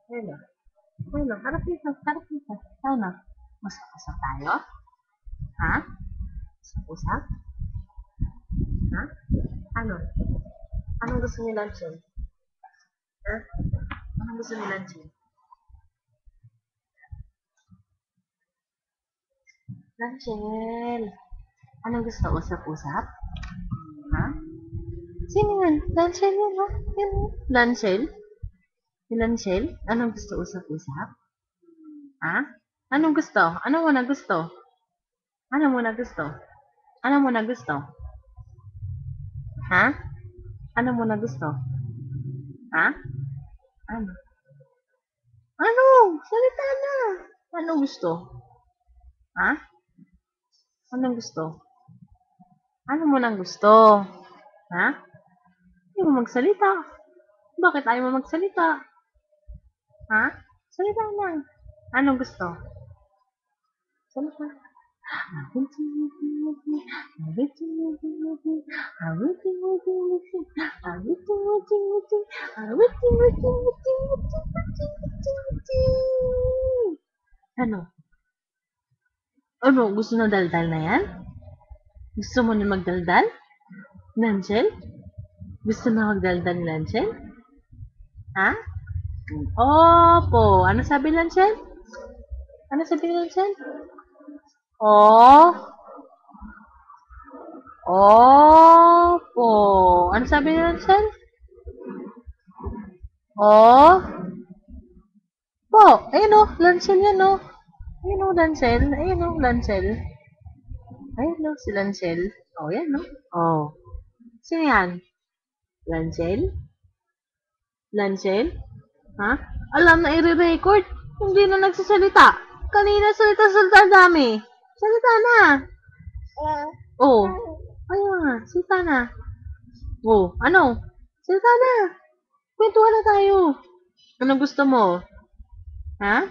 Ano? Ano? Harap dito. Harap dito. Ano? Usap-usap tayo? Ha? Usap-usap? Ha? Ano? Anong gusto ni Lanchon? Ha? Anong gusto ni Lanchon? Lanchel! Anong gusto? Usap-usap? Ha? Sino yan? Lanchel yan, ha? Yan, ha? Lanchel? Si Lanchel? Anong gusto? Usap-usap? Ha? Anong gusto? Ano mo na gusto? Ano mo na gusto? Ano mo na gusto? Ha? Ano mo na gusto? Ha? Ano? Ano? Salita na! Ano gusto? Ha? Anong gusto? Ano mo nang gusto? Ha? Hindi mo magsalita. Bakit ayaw mo magsalita? Ha? Salita na. Anong gusto? Salita. Ano? Ano? Gusto na daldal na yan? Gusto mo na magdaldal? Lanchel? Gusto na magdaldal ni Lanchel? Ha? Opo. Ano sabi Lanchel? Ano sabi ni Lanchel? Oh. Opo. Ano sabi ni Lanchel? Oh. Po. Ayun o. Lanchel yan o. Ayun o, Lanchel. Ayun o, Lanchel. Ayun o, si Lanchel. Oh, yan o. Oh. Sino yan? Lanchel? Lanchel? Ha? Alam na i-record. Hindi na nagsasalita. Kanina salita-salita ang dami. Salita na. Oh. Ayun nga. Salita na. Oh. Ano? Salita na. Kwentuhan na tayo. Anong gusto mo? Ha?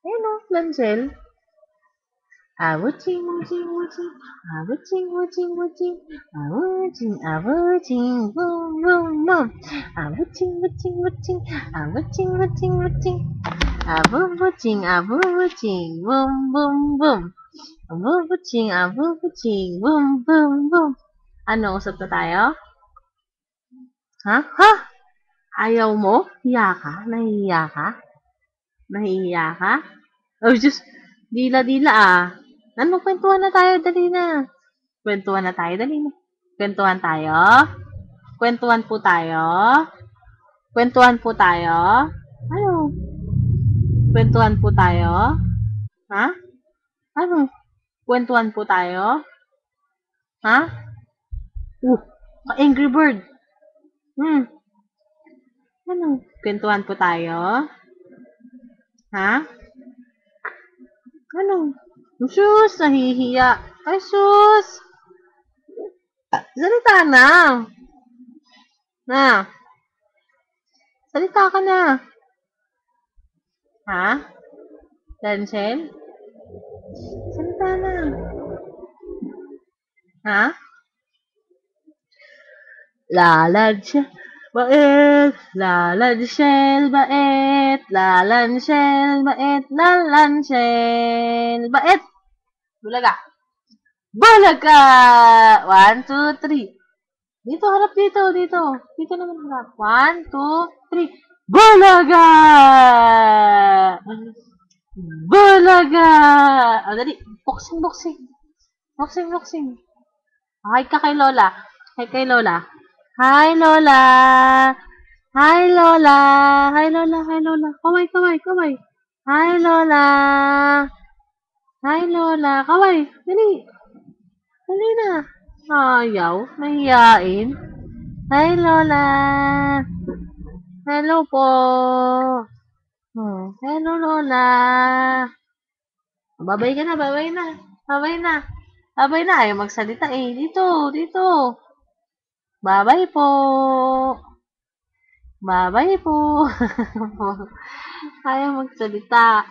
Ayun o, Lanchel. Awuching, wuching, wuching. Awuching, wuching, wuching. Awuching, awuching, boom, boom, boom. Awuching, wuching, wuching. Awuching, wuching, wuching. Awuching, awuching, boom, boom, boom. Awuching, boom, boom, boom. Ano, usap na tayo? Ha? Ha? Ayaw mo? Hiya ka? Nahihiya ka? Nahihiya ka? Oh, just, dila-dila ah. Ano, kwentuhan na tayo, dali na. Kwentuhan na tayo, dali na. Kwentuhan tayo? Kwentuhan po tayo? Kwentuhan po tayo? Ano? Kwentuhan po tayo? Ha? Ano? Kwentuhan po tayo? Ha? Angry Bird. Ano? Kwentuhan po tayo? Ha? Ano? Sus, nahihiya. Ay, sus! Salita na. Na. Salita ka na. Ha? Lanchel? Salita na. Ha? Lalanchel, bait. Lalanchel, bait. Lalanchel, bait. Lalanchel, bait. Bulaga. Bulaga! 1, 2, 3. Dito, harap dito, dito. Dito naman harap. 1, 2, 3. Bulaga! Bulaga! O, dali. Boxing, boxing. Boxing, boxing. Hi ka kay Lola. Hi kay Lola. Hi, Lola. Hi, Lola. Hi, Lola. Hi, Lola. Kaway, kaway, kaway. Hi, Lola. Hi, Lola. Kaway. Dali. Dali na. Ayaw. Mahiyain. Hi, Lola. Hello po. Hello, Lola. Babay ka na, babay na. Babay na. Babay na. Ayaw magsalita eh. Dito, dito. Babay po. Babay po. Ayaw magsalita.